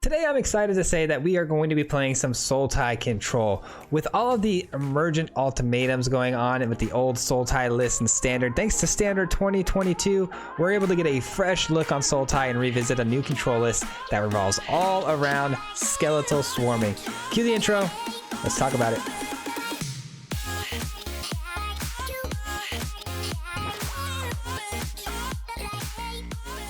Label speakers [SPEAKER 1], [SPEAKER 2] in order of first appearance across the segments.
[SPEAKER 1] Today I'm excited to say that we are going to be playing some SULTAI Control. With all of the emergent ultimatums going on and with the old SULTAI list and standard, thanks to standard 2022, we're able to get a fresh look on SULTAI and revisit a new control list that revolves all around skeletal swarming. Cue the intro, let's talk about it.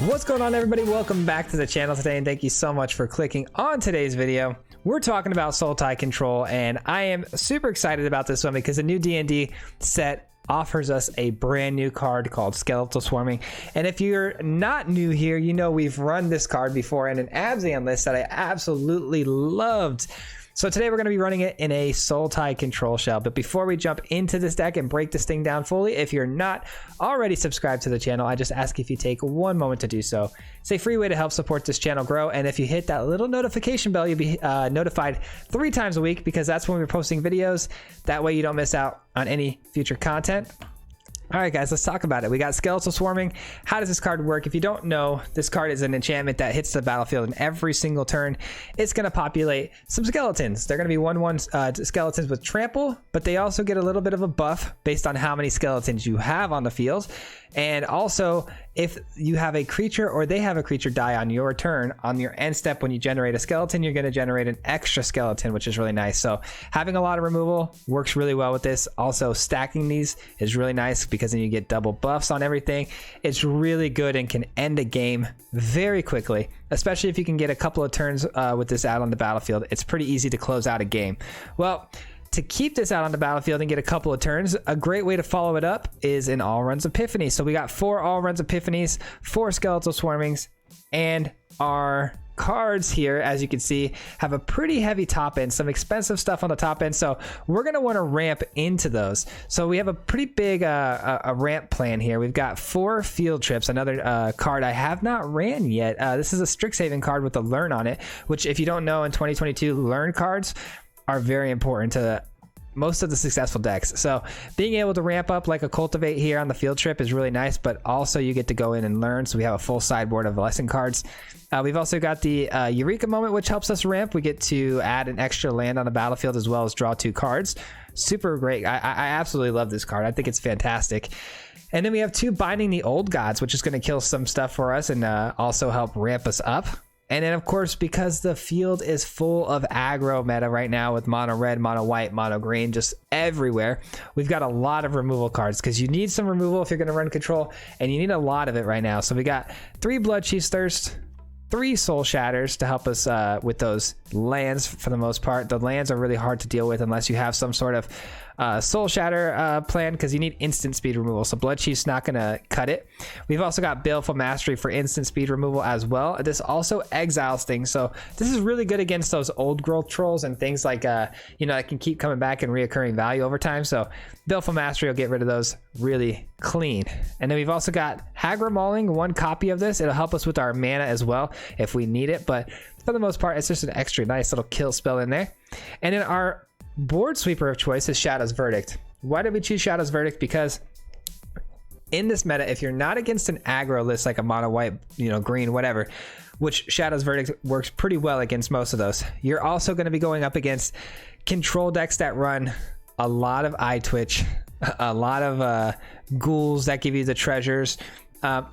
[SPEAKER 1] What's going on, everybody? Welcome back to the channel today, and thank you so much for clicking on today's video. We're talking about SULTAI Control, and I am super excited about this one because the new D&D set offers us a brand new card called Skeletal Swarming. And if you're not new here, you know we've run this card before in an Abzan list that I absolutely loved. So today we're going to be running it in a SULTAI Control shell. But before we jump into this deck and break this thing down fully, if you're not already subscribed to the channel, I just ask if you take one moment to do so. It's a free way to help support this channel grow. And if you hit that little notification bell, you'll be notified 3 times a week because that's when we're posting videos. That way you don't miss out on any future content. All right, guys, let's talk about it. We got Skeletal Swarming. How does this card work? If you don't know, this card is an enchantment that hits the battlefield in every single turn. It's going to populate some skeletons. They're going to be 1/1 skeletons with trample, but they also get a little bit of a buff based on how many skeletons you have on the field. And also, if you have a creature or they have a creature die on your turn, on your end step, when you generate a skeleton, you're going to generate an extra skeleton, which is really nice. So having a lot of removal works really well with this. Also, stacking these is really nice because then you get double buffs on everything. It's really good and can end a game very quickly, especially if you can get a couple of turns with this out on the battlefield. It's pretty easy to close out a game. Well, to keep this out on the battlefield and get a couple of turns, a great way to follow it up is an all runs epiphany. So we got 4 all runs epiphanies, 4 skeletal swarmings, and our cards here, as you can see, have a pretty heavy top end, some expensive stuff on the top end. So we're going to want to ramp into those. So we have a pretty big a ramp plan here. We've got 4 field trips, another card I have not ran yet. This is a Strixhaven card with a learn on it, which if you don't know, in 2022, learn cards are very important to most of the successful decks. So being able to ramp up like a cultivate here on the field trip is really nice, but also you get to go in and learn. So we have a full sideboard of lesson cards. We've also got the Eureka moment, which helps us ramp. We get to add an extra land on the battlefield as well as draw 2 cards. Super great. I absolutely love this card. I think it's fantastic. And then we have 2 binding the old gods, which is going to kill some stuff for us and also help ramp us up. And then, of course, because the field is full of aggro meta right now with mono red, mono white, mono green, just everywhere, we've got a lot of removal cards because you need some removal if you're going to run control, and you need a lot of it right now. So we got 3 Bloodchief's Thirst, 3 Soul Shatters to help us with those lands for the most part. The lands are really hard to deal with unless you have some sort of Soul Shatter plan because you need instant speed removal. So Bloodchief's not going to cut it. We've also got Baleful Mastery for instant speed removal as well. This also exiles things. So this is really good against those old growth trolls and things like, you know, that can keep coming back and reoccurring value over time. So Baleful Mastery will get rid of those really clean. And then we've also got Hagra Mauling, 1 copy of this. It'll help us with our mana as well if we need it. But for the most part, it's just an extra nice little kill spell in there. And then our board sweeper of choice is Shadow's Verdict. Why did we choose Shadow's Verdict? Because in this meta, if you're not against an aggro list like a mono white, you know, green, whatever, which Shadow's Verdict works pretty well against most of those, you're also going to be going up against control decks that run a lot of eye twitch, a lot of ghouls that give you the treasures,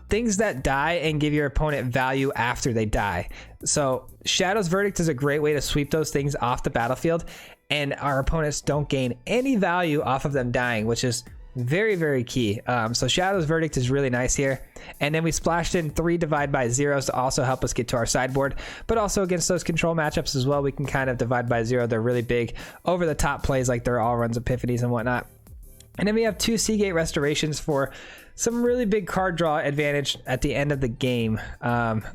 [SPEAKER 1] things that die and give your opponent value after they die. So Shadow's Verdict is a great way to sweep those things off the battlefield, and our opponents don't gain any value off of them dying, which is very, very key. So Shadow's Verdict is really nice here. And then we splashed in 3 Divide by Zeros to also help us get to our sideboard, but also against those control matchups as well, we can kind of divide by 0. They're really big over the top plays like their all runs epiphanies and whatnot. And then we have 2 Seagate Restorations for some really big card draw advantage at the end of the game.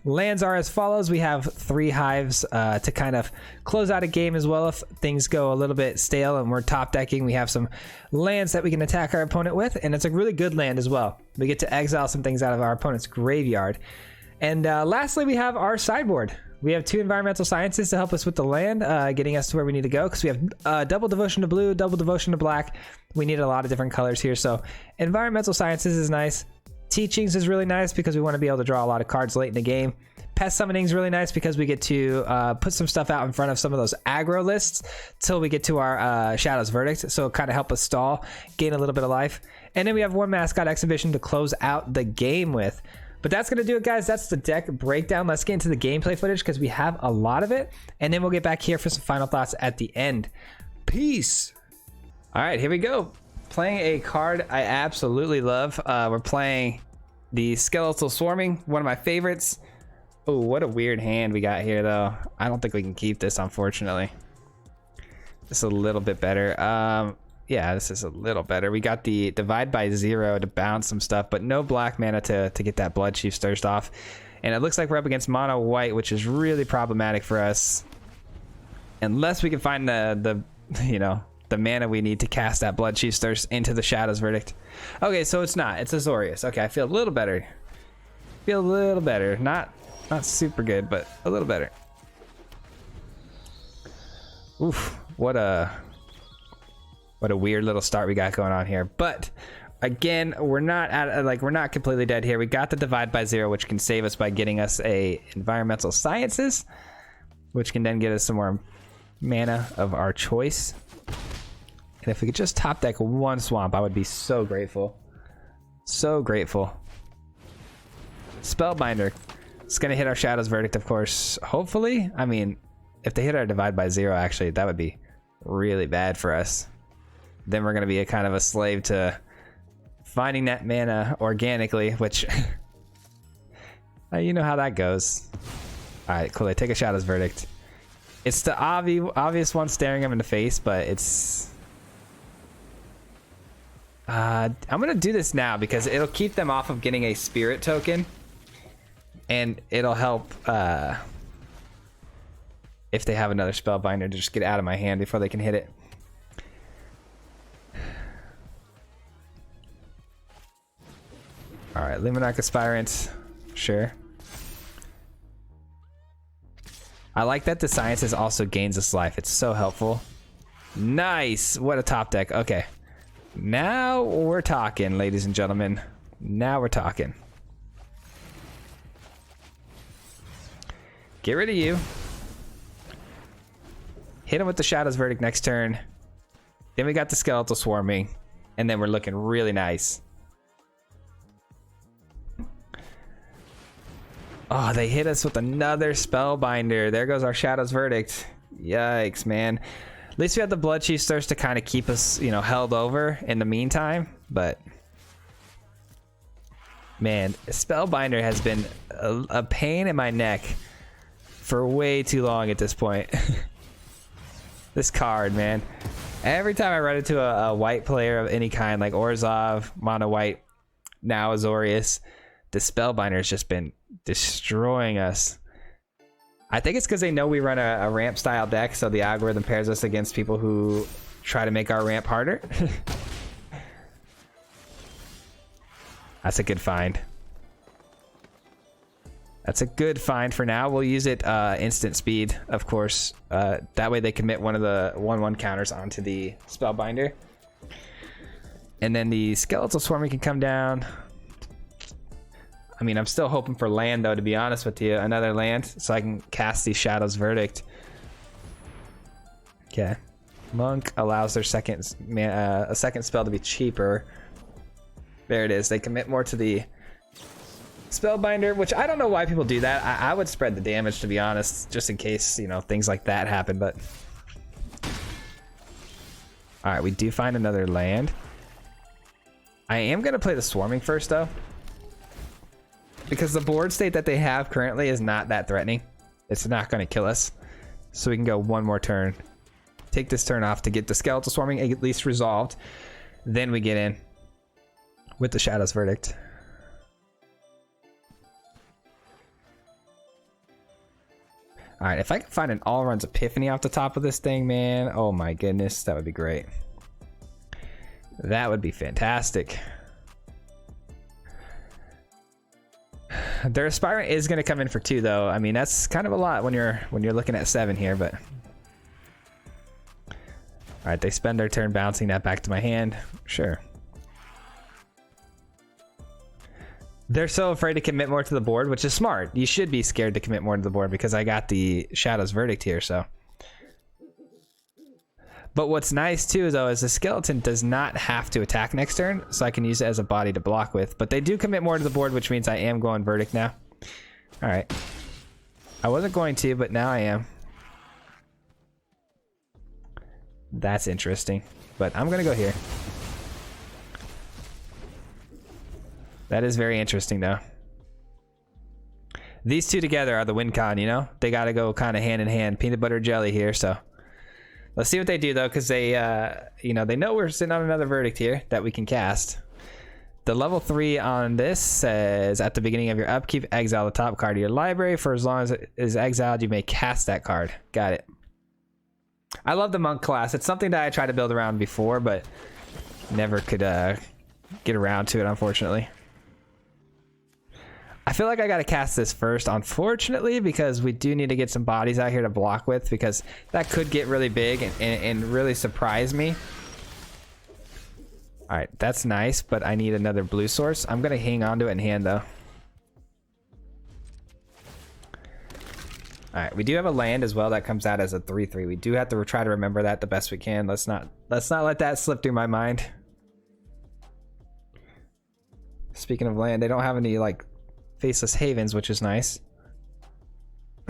[SPEAKER 1] Lands are as follows. We have 3 Hives to kind of close out a game as well if things go a little bit stale and we're top decking. We have some lands that we can attack our opponent with, and it's a really good land as well. We get to exile some things out of our opponent's graveyard. And lastly, we have our sideboard. We have 2 Environmental Sciences to help us with the land, getting us to where we need to go, because we have double Devotion to blue, double Devotion to black. We need a lot of different colors here, so Environmental Sciences is nice. Teachings is really nice because we want to be able to draw a lot of cards late in the game. Pest Summoning is really nice because we get to put some stuff out in front of some of those aggro lists till we get to our Shadow's Verdict. So it kind of help us stall, gain a little bit of life. And then we have one Mascot Exhibition to close out the game with. But that's going to do it, guys. That's the deck breakdown. Let's get into the gameplay footage because we have a lot of it. And then we'll get back here for some final thoughts at the end. Peace. All right, here we go. Playing a card I absolutely love. We're playing the Skeletal Swarming, one of my favorites. Oh, what a weird hand we got here, though. I don't think we can keep this, unfortunately. This is a little bit better. Yeah, this is a little better. We got the Divide by 0 to bounce some stuff, but no black mana to get that Blood Chief Thirst off. And it looks like we're up against mono white, which is really problematic for us. Unless we can find the mana we need to cast that Blood Chief's Thirst into the Shadow's Verdict. Okay, so it's not. It's Azorius. Okay, I feel a little better. Feel a little better. Not super good, but a little better. Oof, what a weird little start we got going on here. But again, we're not completely dead here. We got the Divide by 0, which can save us by getting us a Environmental Sciences, which can then get us some more mana of our choice. And if we could just top deck one swamp, I would be so grateful. So grateful. Spellbinder. It's going to hit our Shadow's Verdict, of course. Hopefully. I mean, if they hit our Divide by 0, actually, that would be really bad for us. Then we're going to be a kind of a slave to finding that mana organically, which... you know how that goes. Alright, cool. They take a Shadow's Verdict. It's the obvious one staring him in the face, but it's... I'm gonna do this now because it'll keep them off of getting a spirit token, and it'll help if they have another Spellbinder to just get out of my hand before they can hit it. All right, Luminarch Aspirant, sure. I like that the Sciences also gains us life. It's so helpful. Nice, what a top deck. Okay. Now we're talking, ladies and gentlemen. Now we're talking. Get rid of you. Hit him with the Shadow's Verdict next turn. Then we got the Skeletal Swarming. And then we're looking really nice. Oh, they hit us with another Spellbinder. There goes our Shadow's Verdict. Yikes, man. At least we had the Blood Chief's Thirst to kind of keep us, held over in the meantime. But, man, Spellbinder has been a pain in my neck for way too long at this point. This card, man. Every time I run into a white player of any kind, like Orzhov, Mono White, now Azorius, the Spellbinder has just been destroying us. I think it's because they know we run a ramp style deck, so the algorithm pairs us against people who try to make our ramp harder. That's a good find. That's a good find for now. We'll use it instant speed, of course. That way they commit one of the 1/1 counters onto the Spellbinder. And then the Skeletal Swarming can come down. I mean, I'm still hoping for land, though, to be honest with you. Another land, so I can cast the Shadow's Verdict. Okay. Monk allows their second spell to be cheaper. There it is. They commit more to the Spellbinder, which I don't know why people do that. I would spread the damage, to be honest, just in case, things like that happen, but... Alright, we do find another land. I am going to play the Swarming first, though. Because the board state that they have currently is not that threatening. It's not going to kill us. So we can go one more turn. Take this turn off to get the Skeletal Swarming at least resolved. Then we get in with the Shadow's Verdict. Alright, if I can find an all-runs Epiphany off the top of this thing, man. Oh my goodness, that would be great. That would be fantastic. Their Aspirant is going to come in for 2, though. I mean, that's kind of a lot when you're looking at 7 here, but... Alright, they spend their turn bouncing that back to my hand. Sure. They're so afraid to commit more to the board, which is smart. You should be scared to commit more to the board because I got the Shadow's Verdict here, so. But what's nice too, though, is the skeleton does not have to attack next turn, so I can use it as a body to block with. But they do commit more to the board, which means I am going Verdict now. All right. I wasn't going to, but now I am. That's interesting. But I'm going to go here. That is very interesting, though. These two together are the win con, you know? They got to go kind of hand in hand. Peanut butter jelly here, so. Let's see what they do, though, because they, you know, they know we're sitting on another Verdict here that we can cast. The level 3 on this says, at the beginning of your upkeep, exile the top card of your library. For as long as it is exiled, you may cast that card. Got it. I love the monk class. It's something that I tried to build around before, but never could get around to it, unfortunately. I feel like I got to cast this first, unfortunately, because we do need to get some bodies out here to block with, because that could get really big and really surprise me. All right, that's nice, but I need another blue source. I'm going to hang on to it in hand, though. All right, we do have a land as well that comes out as a 3/3. We do have to try to remember that the best we can. Let's not let that slip through my mind. Speaking of land, they don't have any, like, Faceless Havens, which is nice.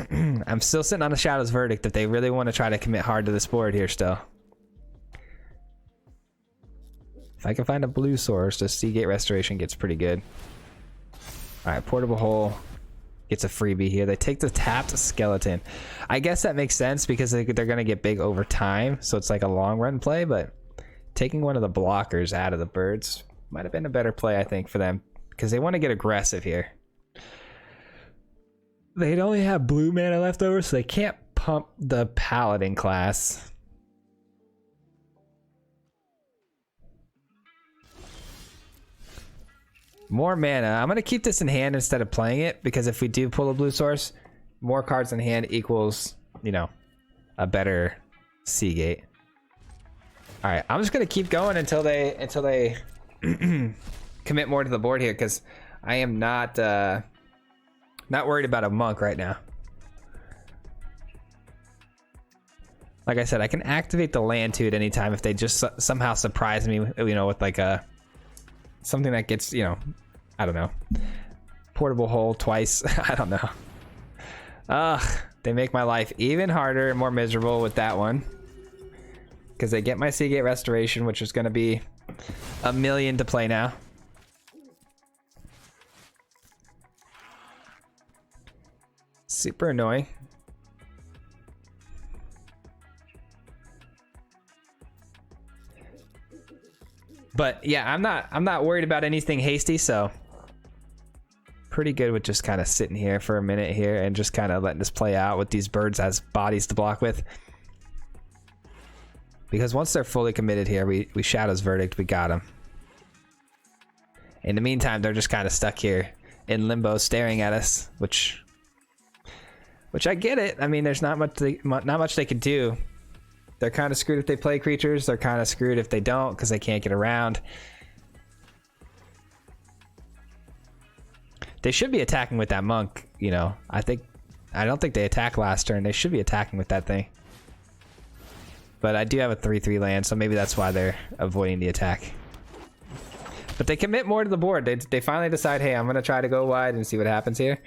[SPEAKER 1] I'm still sitting on a Shadow's Verdict if they really want to try to commit hard to this board here still. If I can find a blue source, the Seagate Restoration gets pretty good. Alright, Portable Hole gets a freebie here. They take the tapped Skeleton. I guess that makes sense because they're going to get big over time, so it's like a long run play, but taking one of the blockers out of the birds might have been a better play, I think, for them, because they want to get aggressive here. They'd only have blue mana left over, so they can't pump the Paladin class. More mana. I'm going to keep this in hand instead of playing it, because if we do pull a blue source, more cards in hand equals, you know, a better Seagate. All right, I'm just going to keep going until they commit more to the board here, because I am not worried about a monk right now. Like I said, I can activate the land too at any time if they just somehow surprise me, you know, with like a something that gets, you know, I don't know, Portable Hole twice. I don't know. They make my life even harder and more miserable with that one, because they get my Seagate Restoration, which is going to be a million to play now. Super annoying. But yeah, I'm not worried about anything hasty, so pretty good with just kind of sitting here for a minute here and just kind of letting this play out with these birds as bodies to block with. Because once they're fully committed here, we Shadow's Verdict, we got them. In the meantime, they're just kind of stuck here in limbo staring at us, which I get it. I mean, there's not much they could do. They're kind of screwed if they play creatures. They're kind of screwed if they don't, because they can't get around. They should be attacking with that monk, you know. I don't think they attacked last turn. They should be attacking with that thing. But I do have a 3/3 land, so maybe that's why they're avoiding the attack. But they commit more to the board. They finally decide, hey, I'm going to try to go wide and see what happens here.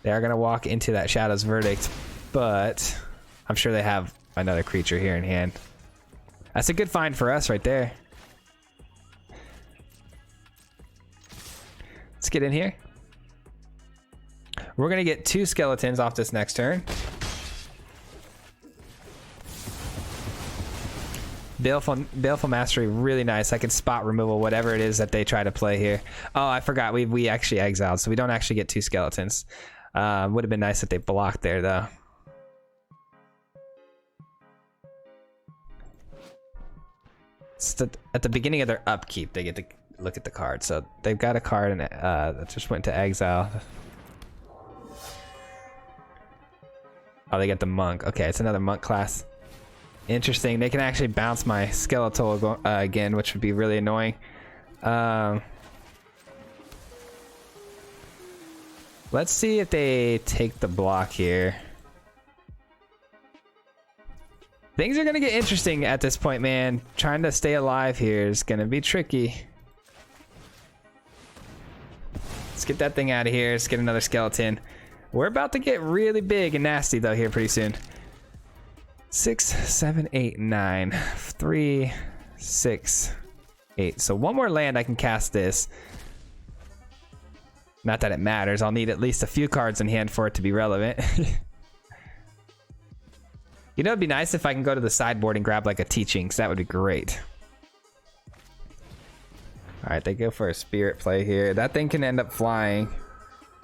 [SPEAKER 1] They are going to walk into that Shadow's Verdict, but I'm sure they have another creature here in hand. That's a good find for us right there. Let's get in here. We're going to get 2 skeletons off this next turn. Baleful Mastery, really nice. I can spot removal whatever it is that they try to play here. Oh, I forgot. We actually exiled, so we don't actually get 2 skeletons. Would have been nice if they blocked there, though. At the beginning of their upkeep, they get to look at the card. So they've got a card and that just went to exile. Oh, they got the monk. Okay, it's another monk class. Interesting. They can actually bounce my Skeletal again, which would be really annoying. Let's see if they take the block here. Things are gonna get interesting at this point, man. Trying to stay alive here is gonna be tricky. Let's get that thing out of here. Let's get another skeleton. We're about to get really big and nasty though here pretty soon. 6, 7, 8, 9. 3, 6, 8. So one more land I can cast this. Not that it matters. I'll need at least a few cards in hand for it to be relevant. You know, it'd be nice if I can go to the sideboard and grab like a teaching, because that would be great. All right, they go for a spirit play here. That thing can end up flying.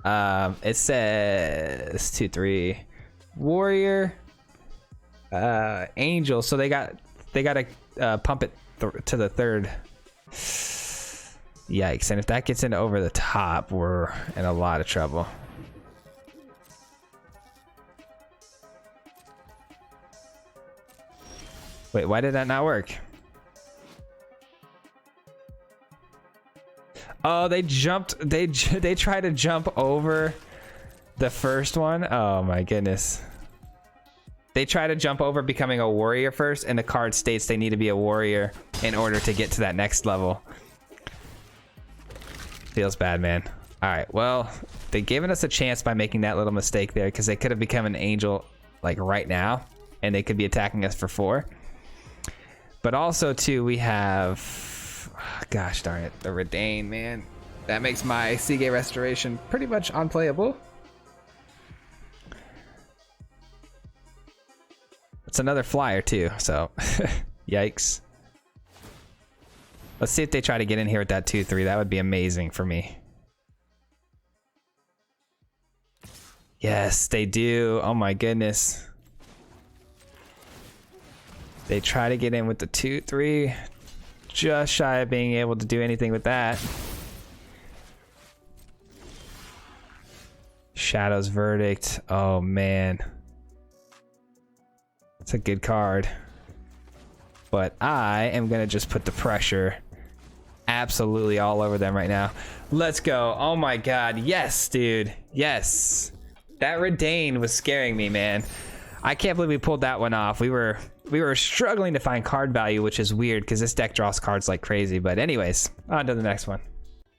[SPEAKER 1] It says 2, 3, warrior, angel. So they got to pump it to the third. Yikes! And if that gets into over the top, we're in a lot of trouble. Wait, why did that not work? Oh, they jumped. They tried to jump over the first one. Oh my goodness. They try to jump over becoming a warrior first, and the card states they need to be a warrior in order to get to that next level. Feels bad, man. All right, well, they given us a chance by making that little mistake there, because they could have become an angel like right now, and they could be attacking us for 4. But also, too, we have, gosh darn it, the Redain, man. That makes my Seagate Restoration pretty much unplayable. It's another flyer, too, so yikes. Let's see if they try to get in here with that 2-3. That would be amazing for me. Yes, they do. Oh my goodness. They try to get in with the 2-3. Just shy of being able to do anything with that. Shadow's Verdict. Oh man. It's a good card. But I am gonna just put the pressure absolutely all over them right now. Let's go. Oh my god. Yes, dude. Yes. That Redain was scaring me, man. I can't believe we pulled that one off. We were struggling to find card value, which is weird because this deck draws cards like crazy. But anyways, on to the next one.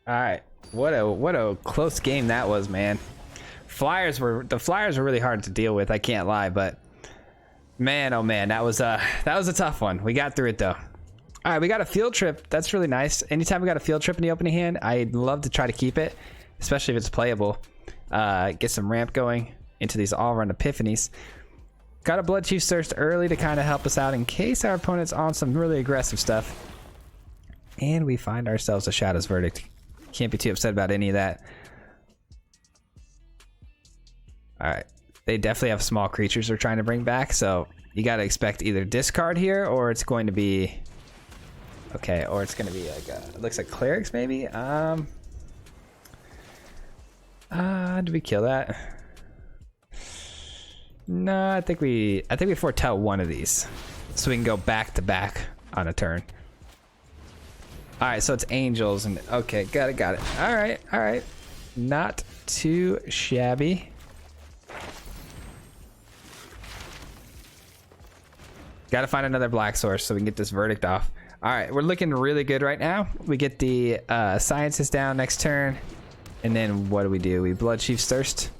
[SPEAKER 1] All right, what a close game that was, man. The Flyers were really hard to deal with. I can't lie, but man, oh man, that was a tough one. We got through it though. All right, we got a field trip. That's really nice. Anytime we got a field trip in the opening hand, I'd love to try to keep it, especially if it's playable. Get some ramp going into these all-run epiphanies. Got a Blood Chief Thirst early to kind of help us out in case our opponent's on some really aggressive stuff. And we find ourselves a Shadow's Verdict. Can't be too upset about any of that. Alright. They definitely have small creatures they're trying to bring back, so you got to expect either discard here, or it's going to be... Okay, or it's going to be like it looks like clerics maybe? Did we kill that? No, I think we foretell one of these, so we can go back to back on a turn. All right, so it's angels and okay, got it. All right, not too shabby. Got to find another black source so we can get this verdict off. All right, we're looking really good right now. We get the sciences down next turn, and then what do? We Blood Chief's Thirst.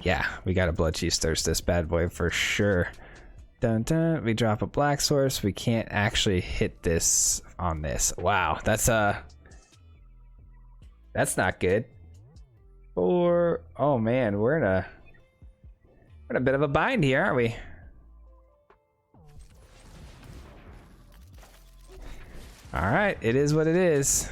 [SPEAKER 1] Yeah, we got a Blood Chief's Thirst this bad boy for sure. Dun dun. We drop a black source. We can't actually hit this on this. Wow, that's not good. Or oh man, we're in a bit of a bind here, aren't we? All right, it is what it is.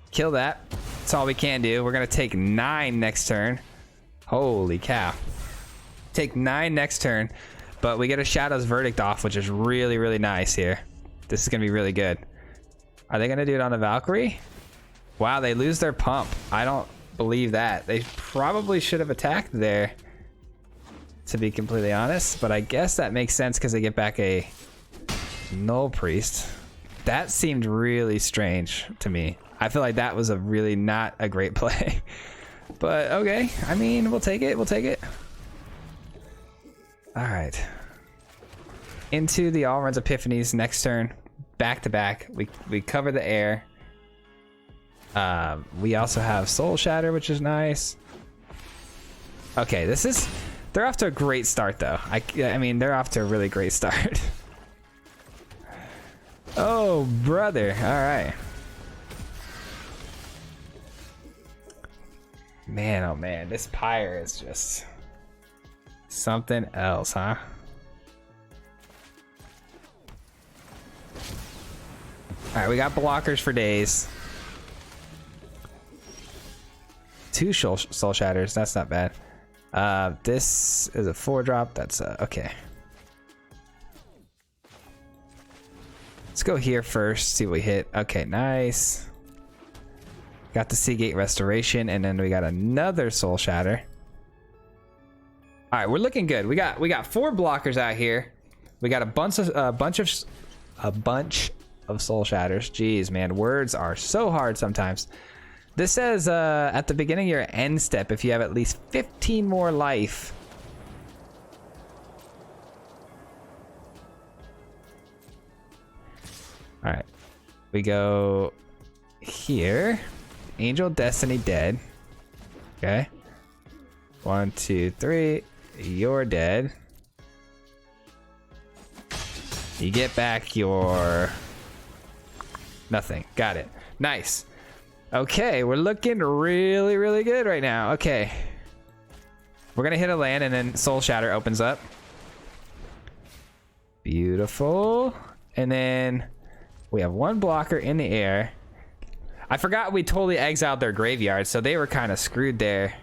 [SPEAKER 1] Kill that. That's all we can do. We're gonna take 9 next turn. Holy cow. Take 9 next turn, but we get a Shadow's Verdict off, which is really, really nice here. This is gonna be really good. Are they gonna do it on the Valkyrie? Wow, they lose their pump. I don't believe that. They probably should have attacked there, to be completely honest, but I guess that makes sense because they get back a Null Priest. That seemed really strange to me. I feel like that was a really not a great play. But okay, I mean, we'll take it. We'll take it. All right. Into the all runs Epiphanies next turn. Back to back. We cover the air. We also have Soul Shatter, which is nice. Okay, they're off to a great start though. I mean, they're off to a really great start. Oh, brother. All right. Man, oh man, this Pyre is just something else, huh? All right, we got blockers for days. 2 Soul Shatters, that's not bad. This is a 4-drop, that's okay. Let's go here first, see what we hit. Okay, nice. Got the Seagate Restoration, and then we got another Soul Shatter. All right, we're looking good. We got 4 blockers out here. We got a bunch of Soul Shatters. Jeez, man, words are so hard sometimes. This says at the beginning of your end step, if you have at least 15 more life. All right, we go here. Angel Destiny dead. Okay. 1, 2, 3. You're dead. You get back your nothing. Got it. Nice. Okay, we're looking really, really good right now. Okay. We're gonna hit a land and then Soul Shatter opens up. Beautiful. And then we have 1 blocker in the air. I forgot we totally exiled their graveyard, so they were kind of screwed there.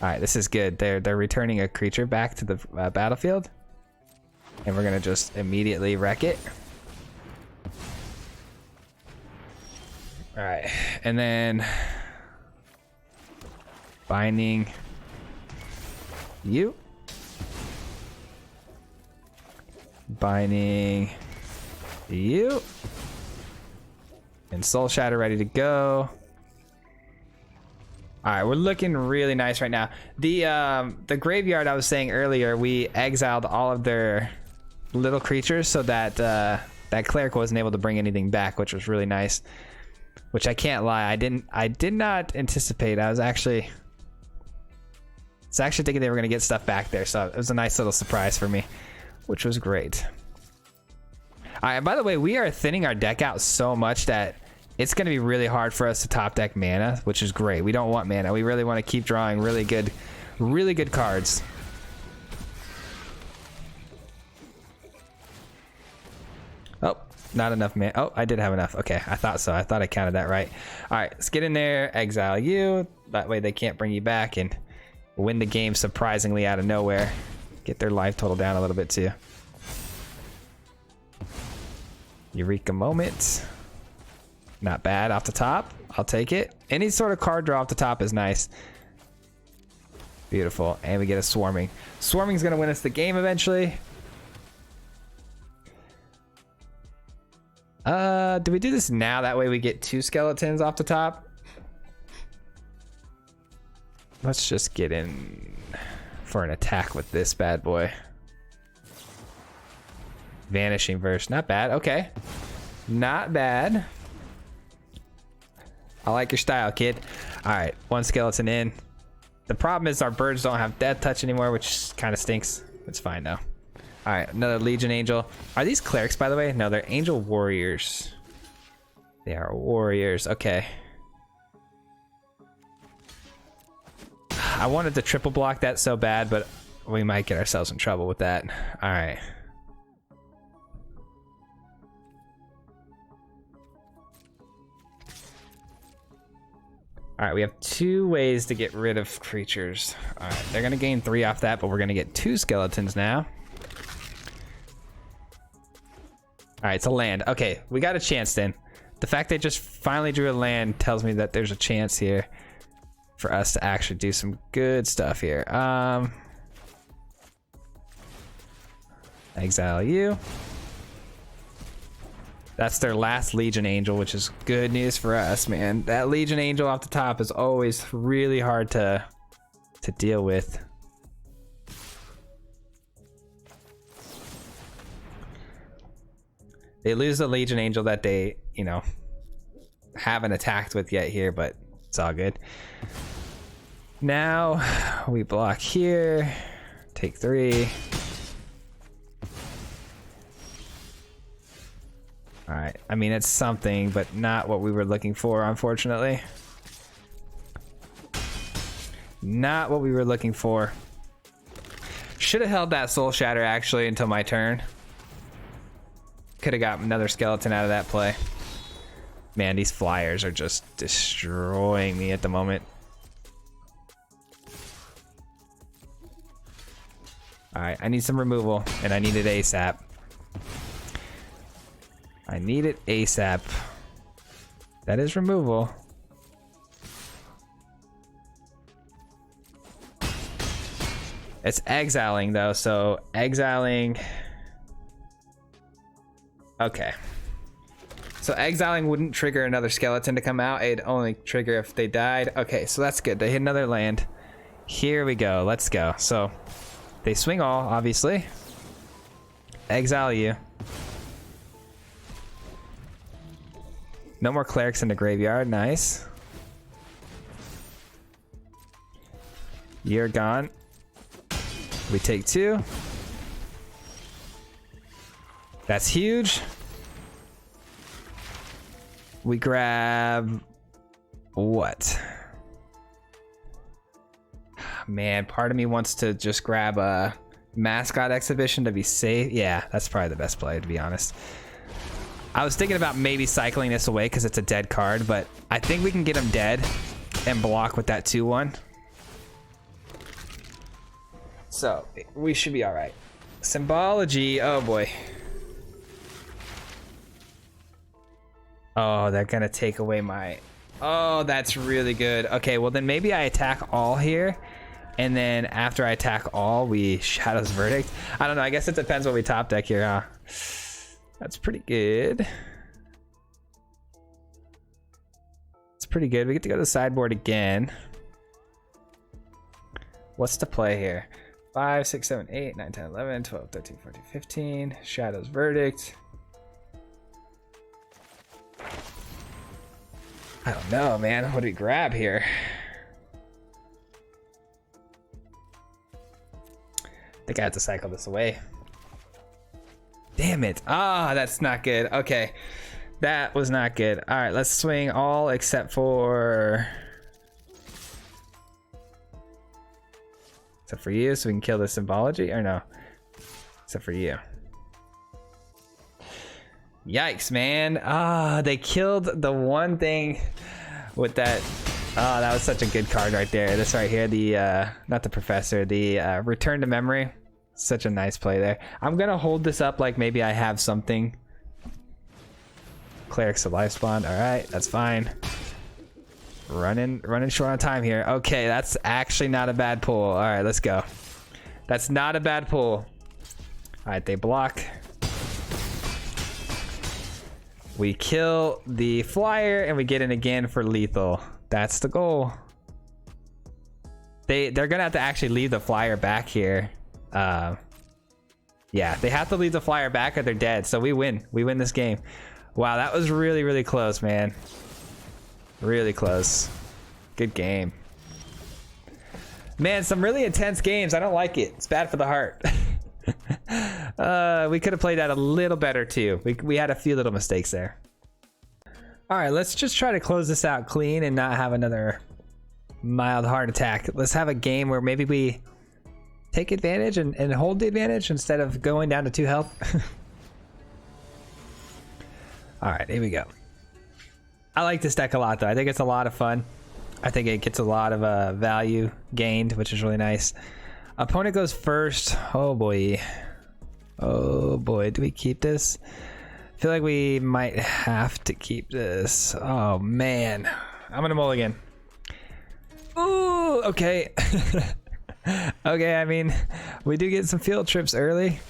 [SPEAKER 1] All right, this is good. They're returning a creature back to the battlefield, and we're gonna just immediately wreck it. All right, and then binding you, binding you. And Soul Shatter ready to go. All right, we're looking really nice right now. The graveyard I was saying earlier, we exiled all of their little creatures so that that cleric wasn't able to bring anything back, which was really nice. Which I can't lie, I did not anticipate. I was actually thinking they were gonna get stuff back there, so it was a nice little surprise for me, which was great. All right, by the way, we are thinning our deck out so much that it's going to be really hard for us to top deck mana, which is great. We don't want mana. We really want to keep drawing really good cards. Oh, not enough mana. Oh, I did have enough. Okay, I thought so. I thought I counted that right. All right, let's get in there, exile you. That way they can't bring you back and win the game surprisingly out of nowhere. Get their life total down a little bit too. Eureka Moment. Not bad off the top. I'll take it. Any sort of card draw off the top is nice. Beautiful. And we get a Swarming. Swarming's going to win us the game eventually. Do we do this now? That way we get 2 skeletons off the top. Let's just get in for an attack with this bad boy. Vanishing Verse. Not bad. Okay. Not bad. I like your style, kid. All right, 1 skeleton in. The problem is our birds don't have Death Touch anymore, which kind of stinks. It's fine though. All right, another Legion Angel. Are these clerics, by the way? No, they're Angel Warriors. They are warriors. Okay. I wanted to triple block that so bad, but we might get ourselves in trouble with that. All right. All right, we have 2 ways to get rid of creatures. All right, they're gonna gain 3 off that, but we're gonna get 2 skeletons now. All right, it's a land. Okay, we got a chance then. The fact they just finally drew a land tells me that there's a chance here for us to actually do some good stuff here. Exile you. That's their last Legion Angel, which is good news for us, man. That Legion Angel off the top is always really hard to deal with. They lose the Legion Angel that they, you know, haven't attacked with yet here, but it's all good. Now we block here, take 3. All right, I mean, it's something, but not what we were looking for, unfortunately. Not what we were looking for. Should have held that Soul Shatter actually until my turn. Could have got another skeleton out of that play. Man, these flyers are just destroying me at the moment. All right, I need some removal, and I need it ASAP. I need it ASAP. That is removal. It's exiling though, so exiling. Okay. So exiling wouldn't trigger another skeleton to come out. It'd only trigger if they died. Okay, so that's good. They hit another land. Here we go. Let's go. So they swing all, obviously. Exile you. No more clerics in the graveyard. Nice. You're gone. We take 2. That's huge. We grab what? Man, part of me wants to just grab a mascot exhibition to be safe. Yeah, that's probably the best play, to be honest. I was thinking about maybe cycling this away because it's a dead card, but I think we can get him dead and block with that 2/1. So we should be all right. Symbology. Oh boy. Oh, they're gonna take away my... Oh, that's really good. Okay, well then maybe I attack all here, and then after I attack all, we Shadow's Verdict. I don't know, I guess it depends what we top deck here, huh? That's pretty good. It's pretty good. We get to go to the sideboard again. What's the play here? 5, 6, 7, 8, 9, 10, 11, 12, 13, 14, 15. Shadow's Verdict. I don't know, man. What do we grab here? I think I have to cycle this away. Damn it. Ah, that's not good. Okay. That was not good. All right, let's swing all except for... Except for you, so we can kill the symbology, or no? Except for you. Yikes, man. Ah, they killed the one thing with that. Oh, that was such a good card right there. This right here, the not the professor, the return to memory. Such a nice play there. I'm gonna hold this up like maybe I have something. Clerics of life spawn. All right, that's fine. Running short on time here. Okay, that's actually not a bad pull. All right, let's go. That's not a bad pull. All right, they block. We kill the flyer and we get in again for lethal. That's the goal. They're gonna have to actually leave the flyer back here. Yeah, they have to leave the flyer back or they're dead. So we win. We win this game. Wow, that was really, really close, man. Really close. Good game. Man, some really intense games. I don't like it. It's bad for the heart. We could have played that a little better too. We had a few little mistakes there. All right, let's just try to close this out clean and not have another mild heart attack. Let's have a game where maybe we take advantage and hold the advantage instead of going down to 2 health. All right, here we go. I like this deck a lot though. I think it's a lot of fun. I think it gets a lot of value gained, which is really nice. Opponent goes first. Oh boy. Oh boy, do we keep this? I feel like we might have to keep this. Oh man. I'm gonna mulligan. Ooh, okay. Okay, I mean, we do get some field trips early.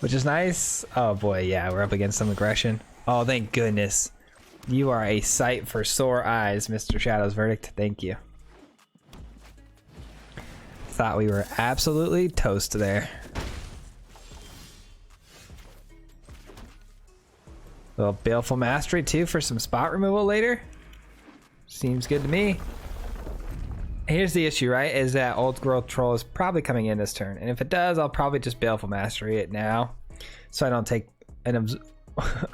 [SPEAKER 1] which is nice. Oh boy, yeah, we're up against some aggression. Oh, thank goodness. You are a sight for sore eyes, Mr. Shadow's Verdict. Thank you. Thought we were absolutely toast there. Little Baleful Mastery too for some spot removal later. Seems good to me. Here's the issue, right? Is that Old Growth Troll is probably coming in this turn. And if it does, I'll probably just Baleful Mastery it now, so I don't take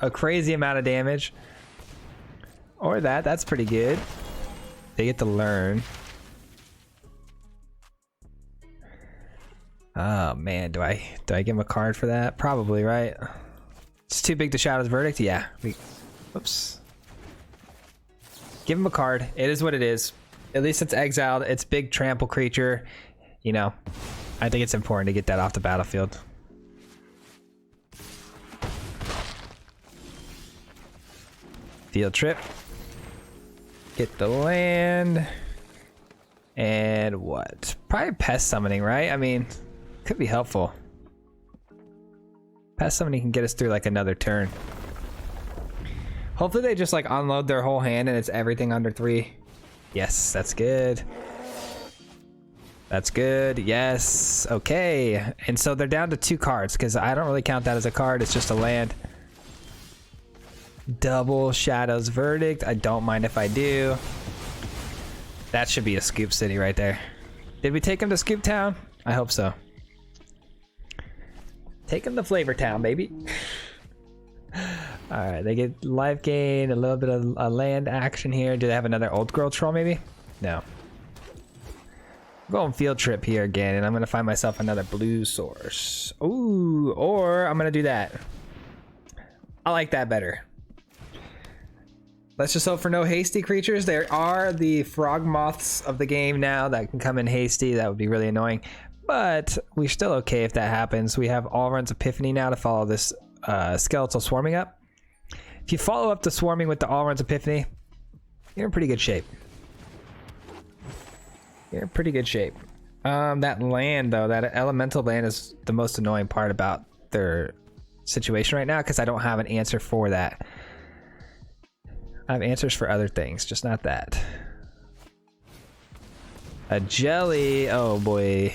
[SPEAKER 1] a crazy amount of damage. Or that's pretty good. They get to learn. Oh man, do I give him a card for that? Probably, right? It's too big to Shadow's Verdict. Yeah. Whoops. Give him a card. It is what it is. At least it's exiled. It's big trample creature. You know, I think it's important to get that off the battlefield. Field trip. Get the land. And what? Probably pest summoning, right? I mean, could be helpful. Pest summoning can get us through like another turn. Hopefully they just like unload their whole hand and it's everything under 3. Yes, that's good. That's good. Yes. Okay. And so they're down to 2 cards because I don't really count that as a card. It's just a land. Double Shadow's Verdict. I don't mind if I do. That should be a Scoop City right there. Did we take him to Scoop Town? I hope so. Take him to Flavor Town, baby. Alright, they get life gain, a little bit of a land action here. Do they have another Old Growth Troll maybe? No. I'm going Field Trip here again, and I'm going to find myself another blue source. Ooh, or I'm going to do that. I like that better. Let's just hope for no hasty creatures. There are the frog moths of the game now that can come in hasty. That would be really annoying. But we're still okay if that happens. We have Allrun's Epiphany now to follow this Skeletal Swarming up. If you follow up the Swarming with the Allrun's Epiphany, you're in pretty good shape. You're in pretty good shape. That land, though, that elemental land is the most annoying part about their situation right now because I don't have an answer for that. I have answers for other things, just not that. A jelly. Oh, boy.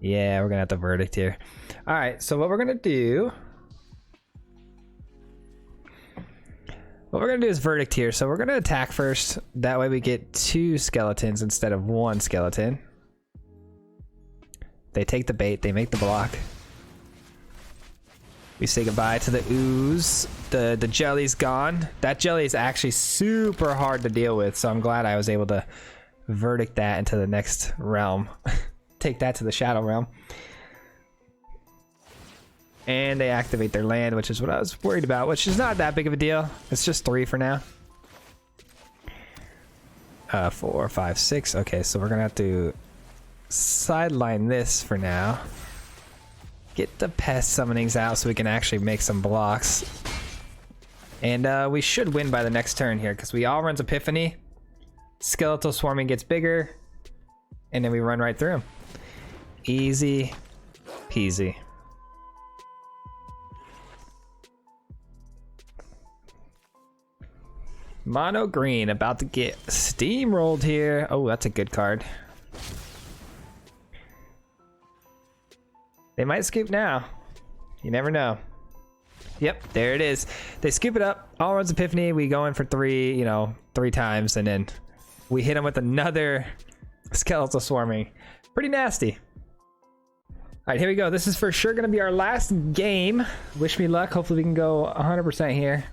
[SPEAKER 1] Yeah, we're gonna have the Verdict here. All right, so what we're gonna do is Verdict here. So we're gonna attack first. That way we get 2 skeletons instead of 1 skeleton. They take the bait, they make the block. We say goodbye to the ooze. The jelly's gone. That jelly is actually super hard to deal with, so I'm glad I was able to Verdict that into the next realm. Take that to the Shadow Realm. And they activate their land, which is what I was worried about, which is not that big of a deal. It's just 3 for now. 4, 5, 6. Okay, so we're gonna have to sideline this for now. Get the pest summonings out so we can actually make some blocks. And we should win by the next turn here because we Allrun's Epiphany. Skeletal Swarming gets bigger. And then we run right through him. Easy peasy. Mono green about to get steamrolled here. Oh, that's a good card. They might scoop now. You never know. Yep, there it is. They scoop it up. Allrun's Epiphany. We go in for 3, 3 times, and then we hit them with another Skeletal Swarming. Pretty nasty. All right, here we go. This is for sure going to be our last game. Wish me luck. Hopefully we can go 100% here.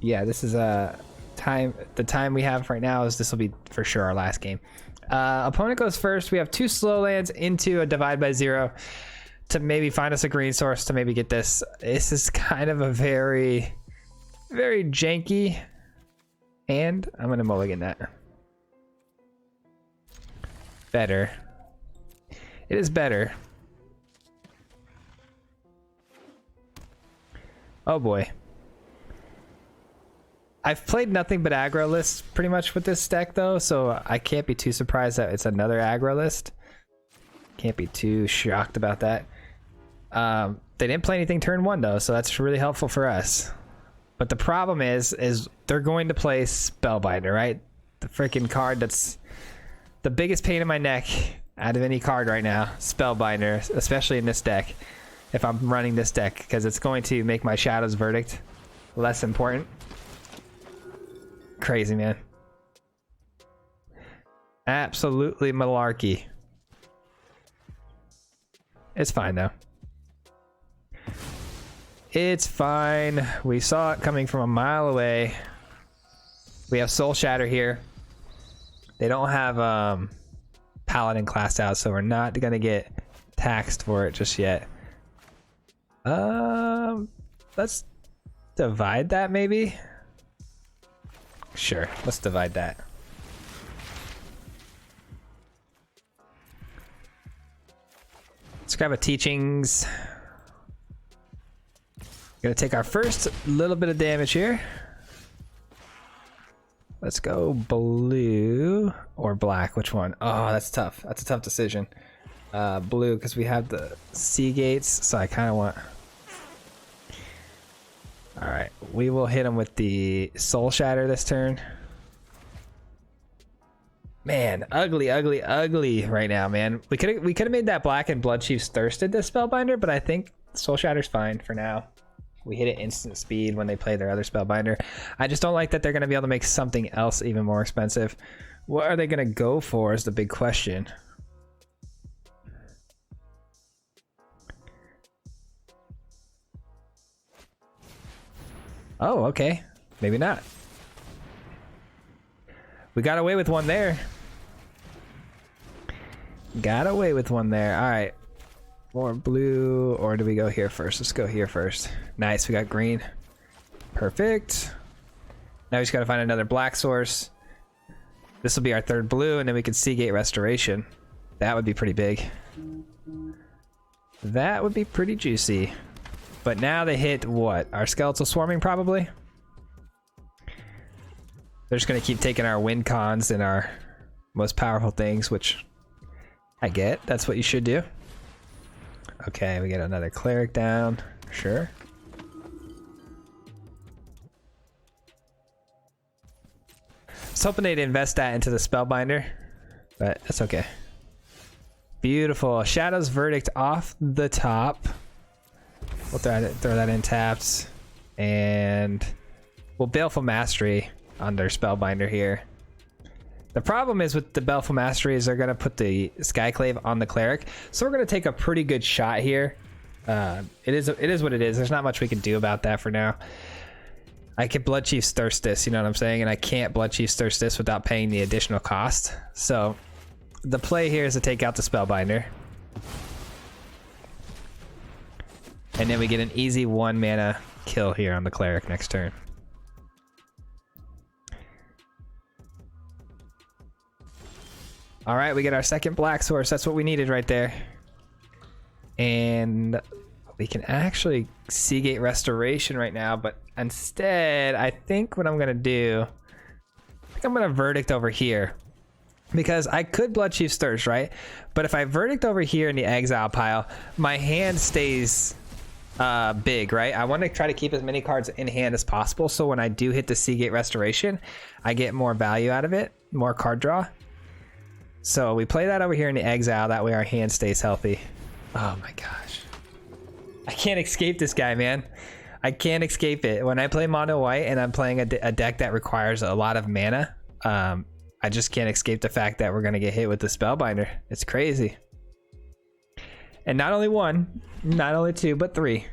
[SPEAKER 1] Yeah, this is the time we have right now is this will be for sure our last game. Opponent goes first. We have 2 slow lands into a divide by 0 to maybe find us a green source to maybe get this. This is kind of a very, very janky, and I'm gonna mulligan that. Better. It is better. Oh boy. I've played nothing but aggro lists pretty much with this deck though, so I can't be too surprised that it's another aggro list. Can't be too shocked about that. They didn't play anything turn 1 though, so that's really helpful for us. But the problem is they're going to play Spellbinder, right? The freaking card that's the biggest pain in my neck out of any card right now. Spellbinder, especially in this deck. If I'm running this deck, because it's going to make my Shadow's Verdict less important. Crazy, man. Absolutely malarkey. It's fine though. It's fine. We saw it coming from a mile away. We have Soul Shatter here. They don't have Paladin classed out, so we're not gonna get taxed for it just yet. Let's divide that maybe. Sure, let's divide that. Let's grab a Teachings. Gonna take our first little bit of damage here. Let's go blue or black. Which one? Oh, that's tough. That's a tough decision. Blue, because we have the sea gates, so I kind of want. All right, we will hit him with the Soul Shatter this turn. Man, ugly right now, man. We could have made that black and Blood Chief's Thirsted this Spellbinder, but I think Soul Shatter's fine for now. We hit it instant speed when they play their other Spellbinder. I just don't like that they're going to be able to make something else even more expensive. What are they going to go for is the big question. Oh, okay. Maybe not. We got away with one there. Got away with one there. All right. More blue, or do we go here first? Let's go here first. Nice, we got green. Perfect. Now we just gotta find another black source. This will be our third blue, and then we can Seagate Restoration. That would be pretty big. That would be pretty juicy. But now they hit what? Our Skeletal Swarming, probably? They're just gonna keep taking our win cons and our most powerful things, which I get. That's what you should do. Okay, we get another Cleric down. Sure. I was hoping they'd invest that into the Spellbinder, but that's okay. Beautiful. Shadow's Verdict off the top. We'll throw that in tapped. And we'll Baleful Mastery on their Spellbinder here. The problem is with the Baleful Mastery is they're going to put the Skyclave on the Cleric. So we're going to take a pretty good shot here. It is what it is. There's not much we can do about that for now. I can Blood Chief's Thirst this, you know what I'm saying? And I can't Blood Chief's Thirst this without paying the additional cost. So the play here is to take out the Spellbinder. And then we get an easy 1 mana kill here on the Cleric next turn. All right, we get our second black source. That's what we needed right there. And we can actually Seagate Restoration right now, but instead, I think what I'm gonna do, I think I'm gonna Verdict over here. Because I could Blood Chief's Thirst, right? But if I Verdict over here in the exile pile, my hand stays big, right? I want to try to keep as many cards in hand as possible, so when I do hit the Seagate Restoration, I get more value out of it, more card draw. So we play that over here in the exile, that way our hand stays healthy. Oh my gosh. I can't escape this guy, man. I can't escape it. When I play mono white and I'm playing a deck that requires a lot of mana, I just can't escape the fact that we're going to get hit with the Spellbinder. It's crazy. And not only one, not only two, but three.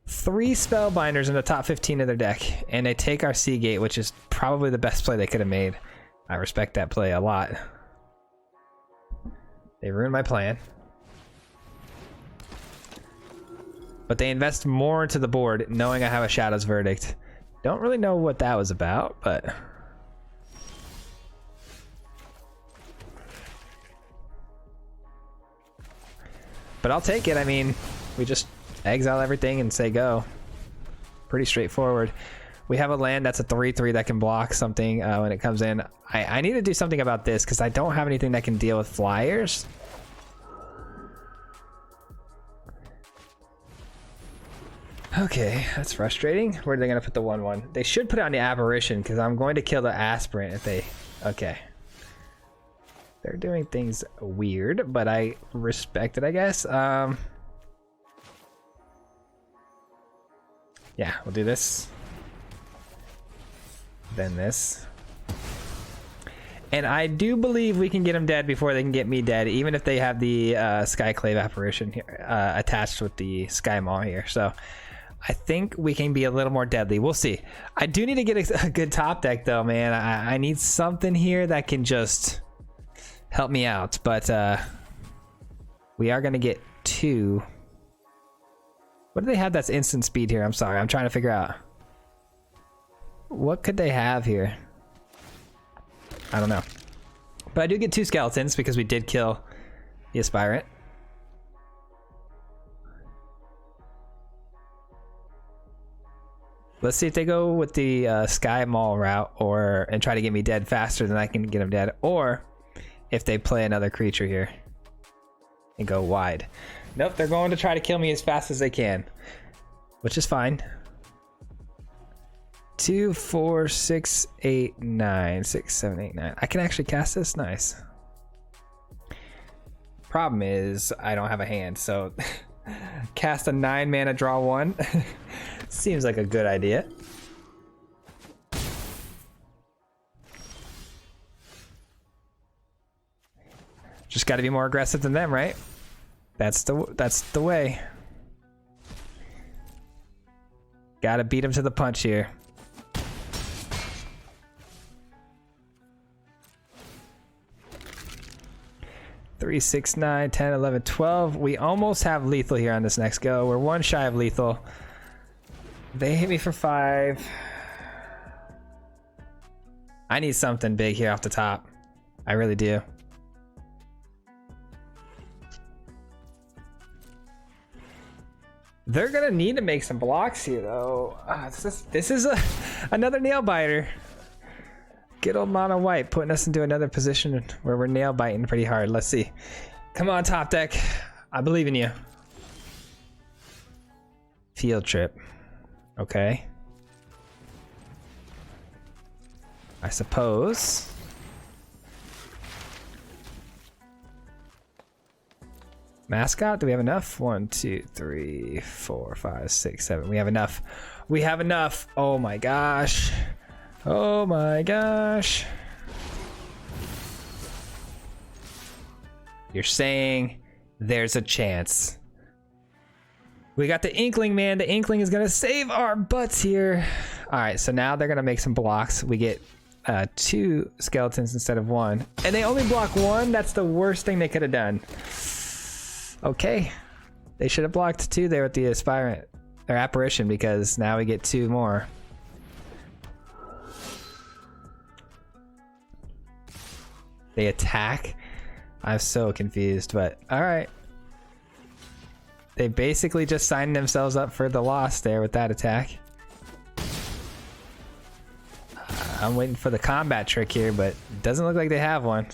[SPEAKER 1] 3 Spellbinders in the top 15 of their deck, and they take our Seagate, which is probably the best play they could have made. I respect that play a lot. They ruined my plan. But they invest more into the board, knowing I have a Shadow's Verdict. Don't really know what that was about, but... But I'll take it. I mean, we just exile everything and say go. Pretty straightforward. We have a land that's a 3/3 that can block something when it comes in. I need to do something about this because I don't have anything that can deal with flyers. Okay, that's frustrating. Where are they gonna put the 1/1? They should put it on the apparition because I'm going to kill the aspirant if they. Okay. They're doing things weird, but I respect it, I guess. Yeah, we'll do this. Then this. And I do believe we can get them dead before they can get me dead, even if they have the Skyclave apparition here, attached with the Sky Maw here. So I think we can be a little more deadly. We'll see. I do need to get a good top deck though, man. I need something here that can just help me out. But we are going to get 2. What do they have that's instant speed here? I'm sorry. I'm trying to figure out. What could they have here? I don't know. But I do get 2 skeletons because we did kill the aspirant. Let's see if they go with the Sky Maul route and try to get me dead faster than I can get them dead. Or if they play another creature here and go wide. Nope, they're going to try to kill me as fast as they can, which is fine. 2, 4, 6, 8, 9. 6, 7, 8, 9. I can actually cast this. Nice. Problem is I don't have a hand, so cast a 9 mana, draw 1. Seems like a good idea. Just got to be more aggressive than them, right? That's the way. Got to beat them to the punch here. Three, 6, 9, 10, 11, 12. We almost have lethal here on this next go. We're 1 shy of lethal. They hit me for 5. I need something big here off the top. I really do. They're gonna need to make some blocks here, though. This is another nail biter. Good old mono white putting us into another position where we're nail biting pretty hard. Let's see. Come on, top deck. I believe in you. Field trip. Okay. I suppose. Mascot, do we have enough? 1, 2, 3, 4, 5, 6, 7. We have enough. We have enough. Oh my gosh. Oh my gosh. You're saying there's a chance. We got the Inkling, man. The Inkling is going to save our butts here. All right, so now they're going to make some blocks. We get 2 skeletons instead of 1. And they only block 1. That's the worst thing they could have done. Okay. They should have blocked 2 there with the aspirant or apparition because now we get 2 more. They attack? I'm so confused, but all right. They basically just signed themselves up for the loss there with that attack. I'm waiting for the combat trick here, but it doesn't look like they have one.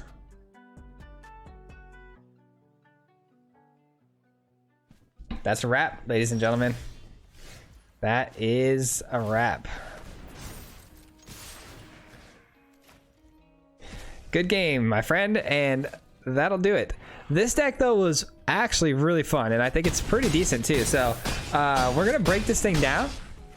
[SPEAKER 1] That's a wrap, ladies and gentlemen. That is a wrap. Good game, my friend, and that'll do it. This deck, though, was actually really fun, and I think it's pretty decent, too. So we're going to break this thing down,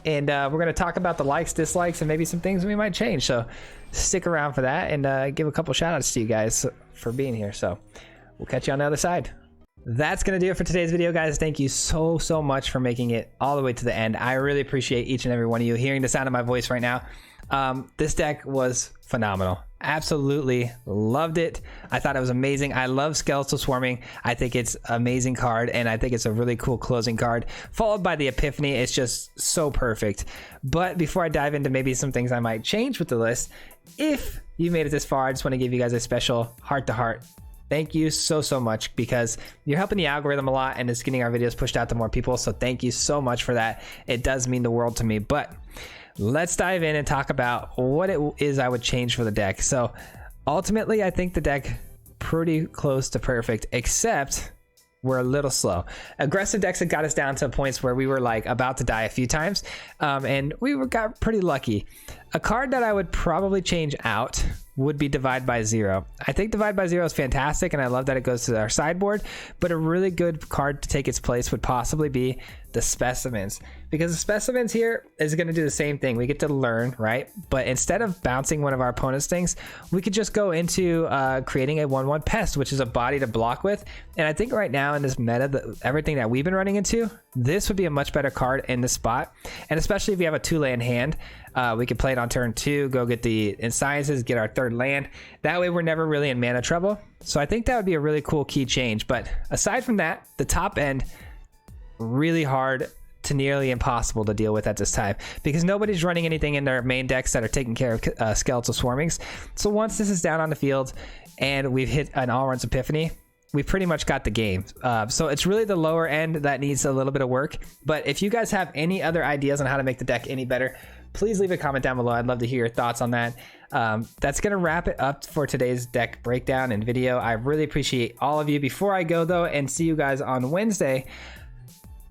[SPEAKER 1] and we're going to talk about the likes, dislikes, and maybe some things we might change. So stick around for that, and give a couple shout-outs to you guys for being here. So we'll catch you on the other side. That's going to do it for today's video, guys. Thank you so much for making it all the way to the end. I really appreciate each and every one of you hearing the sound of my voice right now. This deck was phenomenal. Absolutely loved it. I thought it was amazing. I love Skeletal Swarming. I think it's an amazing card, and I think it's a really cool closing card, followed by the Epiphany. It's just so perfect. But before I dive into maybe some things I might change with the list, if you made it this far, I just want to give you guys a special heart-to-heart thank you so much, because you're helping the algorithm a lot and it's getting our videos pushed out to more people. So thank you so much for that. It does mean the world to me. But let's dive in and talk about what it is I would change for the deck. So ultimately, I think the deck pretty close to perfect, except we're a little slow. Aggressive decks had got us down to points where we were like about to die a few times, and got pretty lucky. A card that I would probably change out would be Divide by Zero. I think Divide by Zero is fantastic, and I love that it goes to our sideboard, but a really good card to take its place would possibly be the Specimens, because the Specimens here is going to do the same thing. We get to learn, right? But instead of bouncing one of our opponent's things, we could just go into creating a 1/1 Pest, which is a body to block with. And I think right now in this meta, everything that we've been running into, this would be a much better card in this spot. And especially if you have a 2-land hand, we could play it on turn 2, go get the Sciences, get our 3rd land. That way we're never really in mana trouble. So I think that would be a really cool key change. But aside from that, the top end, really hard to nearly impossible to deal with at this time, because nobody's running anything in their main decks that are taking care of Skeletal Swarmings. So once this is down on the field and we've hit an all-runs Epiphany, we pretty much got the game. So it's really the lower end that needs a little bit of work. But if you guys have any other ideas on how to make the deck any better, please leave a comment down below. I'd love to hear your thoughts on that. That's going to wrap it up for today's deck breakdown and video. I really appreciate all of you. Before I go though and see you guys on Wednesday,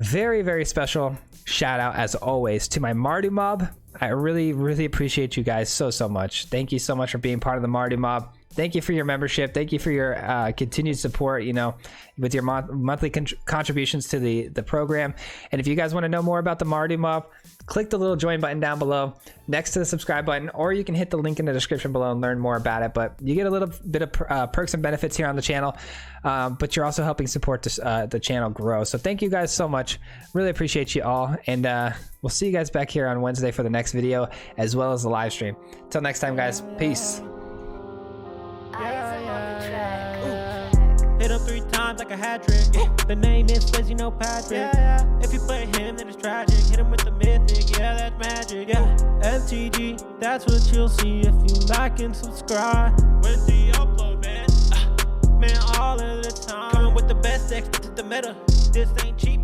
[SPEAKER 1] very special shout out as always to my Mardu Mob. I really appreciate you guys so much. Thank you so much for being part of the Mardu Mob. Thank you for your membership. Thank you for your continued support, you know, with your monthly contributions to the program. And if you guys want to know more about the Mardu Mob, click the little join button down below next to the subscribe button, or you can hit the link in the description below and learn more about it. But you get a little bit of perks and benefits here on the channel, but you're also helping support this, the channel grow. So thank you guys so much. Really appreciate you all. And we'll see you guys back here on Wednesday for the next video, as well as the live stream. Until next time, guys. Peace.
[SPEAKER 2] Hit him 3 times like a hat trick. The name is Fizzy, no Patrick. If you play him, then it's tragic. Hit him with the mythic, yeah, that's magic. MTG, that's what you'll see if you like and subscribe. Where's the upload, man? Man, all of the time. Coming with the best decks, this is the meta. This ain't cheap.